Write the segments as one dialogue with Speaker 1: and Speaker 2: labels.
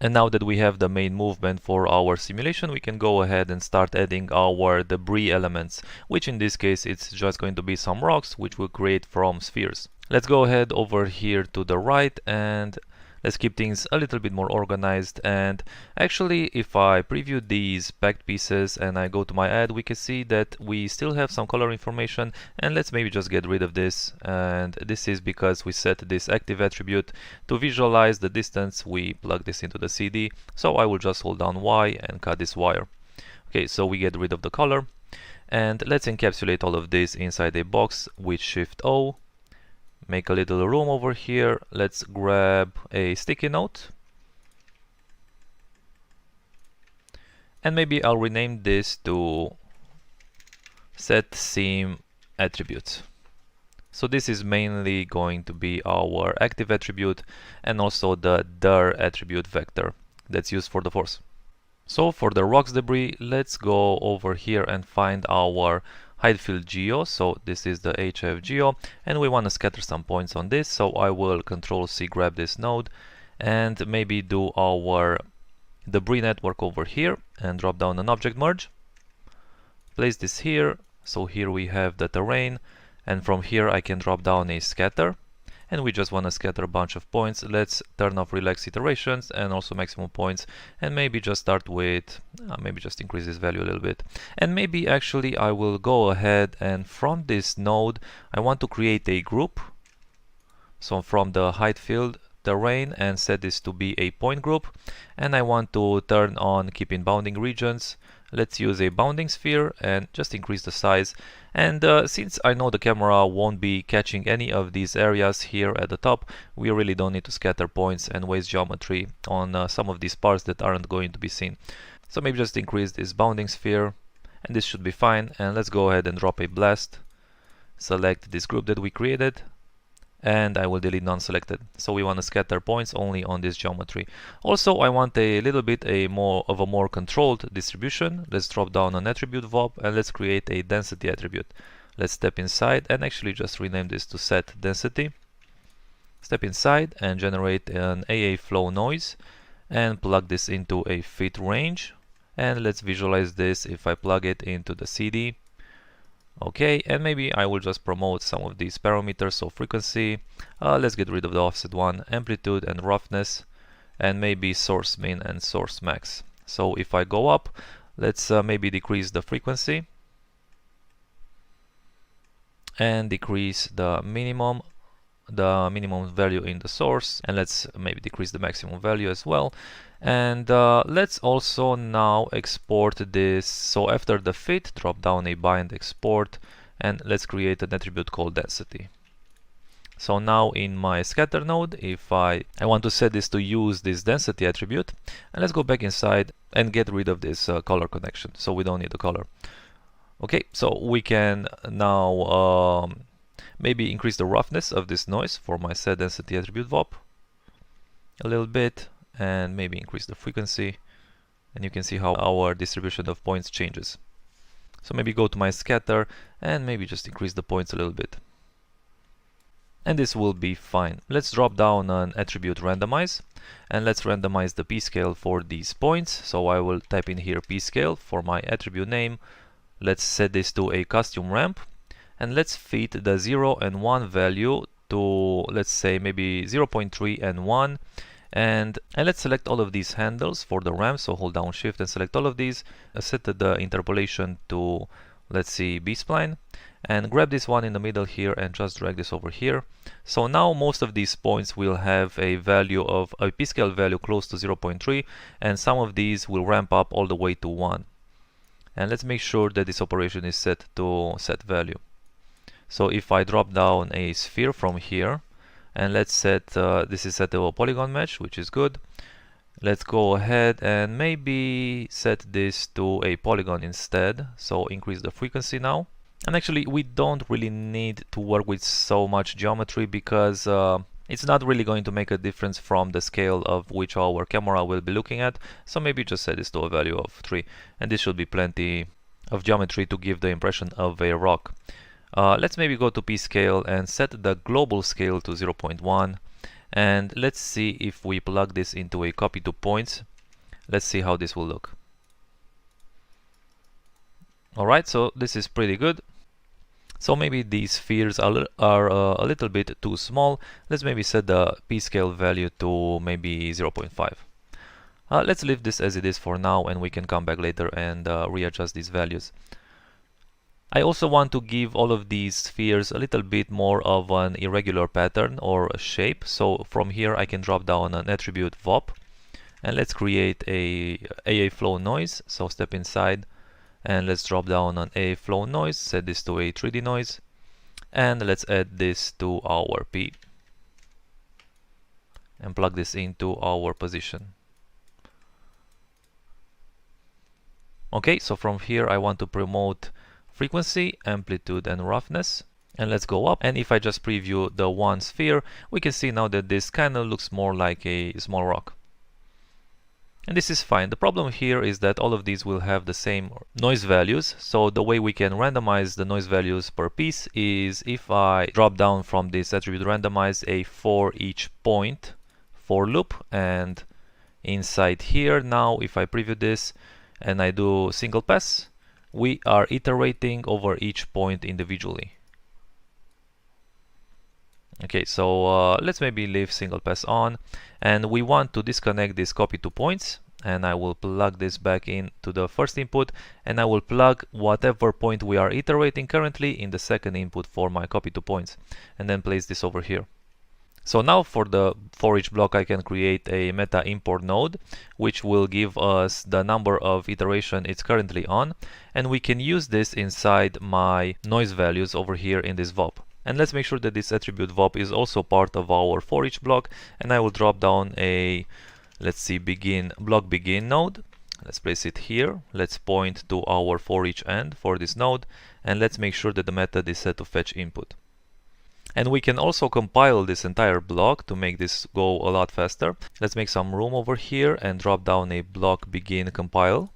Speaker 1: And now that we have the main movement for our simulation, we can go ahead and start adding our debris elements, which in this case it's just going to be some rocks which we'll create from spheres. Let's go ahead over here to the right and let's keep things a little bit more organized. And actually, if I preview these packed pieces and I go to my add, we can see that we still have some color information, and let's maybe just get rid of this. And this is because we set this active attribute to visualize the distance. We plug this into the CD, so I will just hold down Y and cut this wire. Okay, so we get rid of the color, and let's encapsulate all of this inside a box with Shift O. Make a little room over here. Let's grab a sticky note. And maybe I'll rename this to set seam attributes. So this is mainly going to be our active attribute and also the dir attribute vector that's used for the force. So for the rocks debris, let's go over here and find our height field geo. So this is the HF geo, and we want to scatter some points on this. So I will Control C, grab this node, and maybe do our debris network over here and drop down an object merge. Place this here. So here we have the terrain, and from here I can drop down a scatter. And we just want to scatter a bunch of points. Let's turn off relax iterations and also maximum points, and maybe just start with maybe just increase this value a little bit. And maybe actually I will go ahead and from this node I want to create a group. So from the height field terrain and set this to be a point group, and I want to turn on keep in bounding regions. Let's use a bounding sphere and just increase the size. And since I know the camera won't be catching any of these areas here at the top, we really don't need to scatter points and waste geometry on some of these parts that aren't going to be seen. So maybe just increase this bounding sphere, and this should be fine. And let's go ahead and drop a blast. Select this group that we created, and I will delete non-selected. So we want to scatter points only on this geometry. Also, I want a little bit more controlled distribution. Let's drop down an attribute VOP and let's create a density attribute. Let's step inside and actually just rename this to set density. Step inside and generate an AA flow noise and plug this into a fit range. And let's visualize this if I plug it into the CD. Okay, and maybe I will just promote some of these parameters. So frequency, let's get rid of the offset one, amplitude and roughness, and maybe source min and source max. So if I go up, let's maybe decrease the frequency and decrease the minimum value in the source, and let's maybe decrease the maximum value as well. And let's also now export this. So after the fit, drop down a bind export, and let's create an attribute called density. So now in my scatter node, if I want to set this to use this density attribute, and let's go back inside and get rid of this color connection, so we don't need the color. Okay, so we can now maybe increase the roughness of this noise for my set density attribute VOP a little bit, and maybe increase the frequency, and you can see how our distribution of points changes. So maybe go to my scatter and maybe just increase the points a little bit, and this will be fine. Let's drop down an attribute randomize, and let's randomize the p-scale for these points. So I will type in here p-scale for my attribute name. Let's set this to a custom ramp, and let's fit the 0 and 1 value to, let's say, maybe 0.3 and 1. And let's select all of these handles for the ramp. So hold down shift and select all of these. Set the interpolation to, let's see, B-spline, and grab this one in the middle here and just drag this over here. So now most of these points will have a value of a p-scale value close to 0.3, and some of these will ramp up all the way to 1. And let's make sure that this operation is set to set value. So if I drop down a sphere from here, and let's set this is set to a polygon mesh, which is good. Let's go ahead and maybe set this to a polygon instead. So increase the frequency now. And actually we don't really need to work with so much geometry because it's not really going to make a difference from the scale of which our camera will be looking at. So maybe just set this to a value of 3, and this should be plenty of geometry to give the impression of a rock. Let's maybe go to p-scale and set the global scale to 0.1, And let's see if we plug this into a copy to points. Let's see how this will look. Alright, so this is pretty good. So maybe these spheres are a little bit too small. Let's maybe set the p-scale value to maybe 0.5. Let's leave this as it is for now, and we can come back later and readjust these values. I also want to give all of these spheres a little bit more of an irregular pattern or a shape. So from here I can drop down an attribute VOP, and let's create a AA flow noise. So step inside and let's drop down an AA flow noise, set this to a 3D noise, and let's add this to our P and plug this into our position. Okay, so from here I want to promote frequency, amplitude and roughness, and let's go up. And if I just preview the one sphere, we can see now that this kind of looks more like a small rock. And this is fine. The problem here is that all of these will have the same noise values. So the way we can randomize the noise values per piece is if I drop down from this attribute randomize a for each point for loop, and inside here now if I preview this and I do single pass, we are iterating over each point individually. Okay, so let's maybe leave single pass on, and we want to disconnect this copy to points, and I will plug this back into the first input, and I will plug whatever point we are iterating currently in the second input for my copy to points, and then place this over here. So now for each block I can create a meta import node, which will give us the number of iteration it's currently on, and we can use this inside my noise values over here in this VOP. And let's make sure that this attribute VOP is also part of our for each block, and I will drop down a, let's see, block begin node. Let's place it here. Let's point to our for each end for this node, and let's make sure that the method is set to fetch input. And we can also compile this entire block to make this go a lot faster. Let's make some room over here and drop down a block begin compile.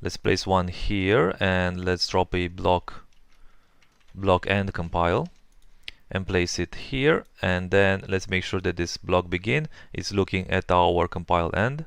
Speaker 1: Let's place one here, and let's drop a block end compile and place it here, and then let's make sure that this block begin is looking at our compile end.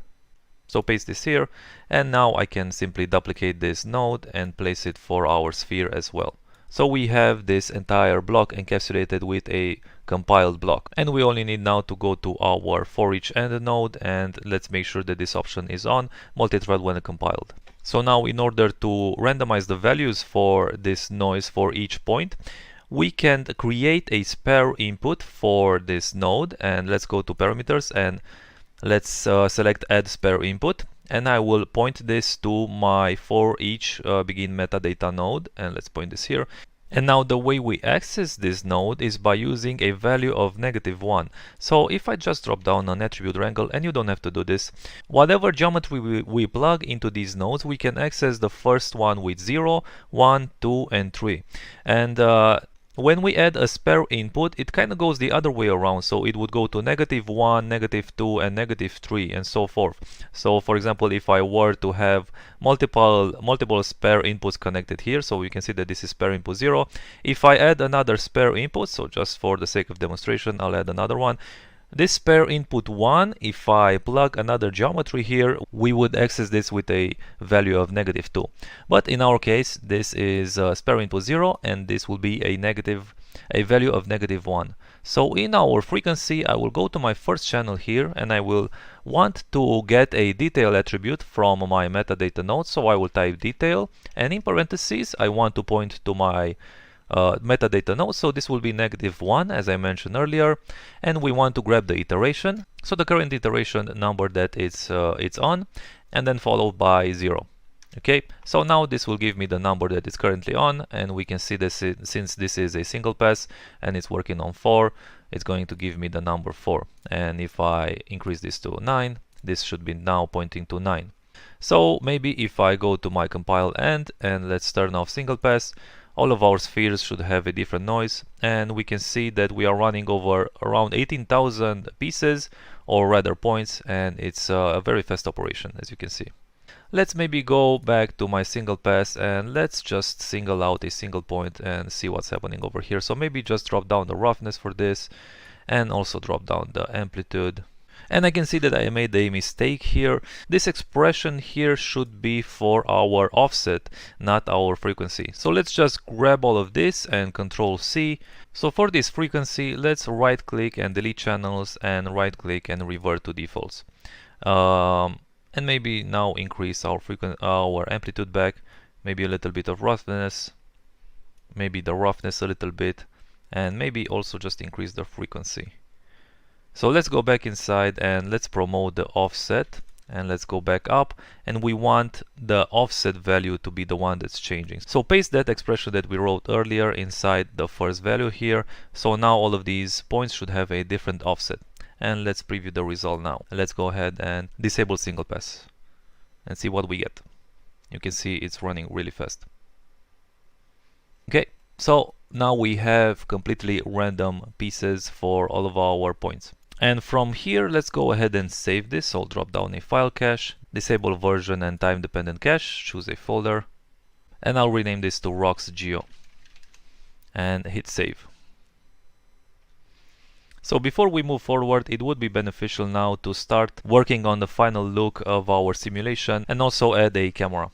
Speaker 1: So paste this here, and now I can simply duplicate this node and place it for our sphere as well. So we have this entire block encapsulated with a compiled block, and we only need now to go to our for each end node, and let's make sure that this option is on multi-thread when compiled. So now in order to randomize the values for this noise for each point, we can create a spare input for this node, and let's go to parameters and let's select add spare input, and I will point this to my for each begin metadata node, and let's point this here. And now the way we access this node is by using a value of -1. So if I just drop down an attribute wrangle, and you don't have to do this, whatever geometry we plug into these nodes, we can access the first one with 0, 1, 2 and 3. And when we add a spare input, it kind of goes the other way around, so it would go to -1, -2 and -3 and so forth. So for example, if I were to have multiple spare inputs connected here, so you can see that this is spare input 0. If I add another spare input, so just for the sake of demonstration I'll add another one, this spare input 1, if I plug another geometry here, we would access this with a value of -2. But in our case, this is spare input 0, and this will be a value of -1. So in our frequency, I will go to my first channel here, and I will want to get a detail attribute from my metadata node. So I will type detail, and in parentheses, I want to point to my metadata node, so this will be -1 as I mentioned earlier, and we want to grab the iteration, so the current iteration number that it's on, and then followed by 0. Okay, so now this will give me the number that it's currently on, and we can see this since this is a single pass and it's working on 4, it's going to give me the number 4. And if I increase this to 9, this should be now pointing to 9. So maybe if I go to my compile end and let's turn off single pass, all of our spheres should have a different noise, and we can see that we are running over around 18,000 pieces, or rather points, and it's a very fast operation, as you can see. Let's maybe go back to my single pass and let's just single out a single point and see what's happening over here. So maybe just drop down the roughness for this, and also drop down the amplitude. And I can see that I made a mistake here. This expression here should be for our offset, not our frequency. So let's just grab all of this and Control C. So for this frequency, let's right click and delete channels and right click and revert to defaults. And maybe now increase our amplitude back, maybe a little bit of roughness, maybe the roughness a little bit, and maybe also just increase the frequency. So let's go back inside and let's promote the offset, and let's go back up, and we want the offset value to be the one that's changing. So paste that expression that we wrote earlier inside the first value here. So now all of these points should have a different offset. And let's preview the result now. Let's go ahead and disable single pass and see what we get. You can see it's running really fast. Okay, so now we have completely random pieces for all of our points. And from here, let's go ahead and save this. So I'll drop down a file cache, disable version and time dependent cache, choose a folder, and I'll rename this to RocksGeo and hit save. So before we move forward, it would be beneficial now to start working on the final look of our simulation and also add a camera.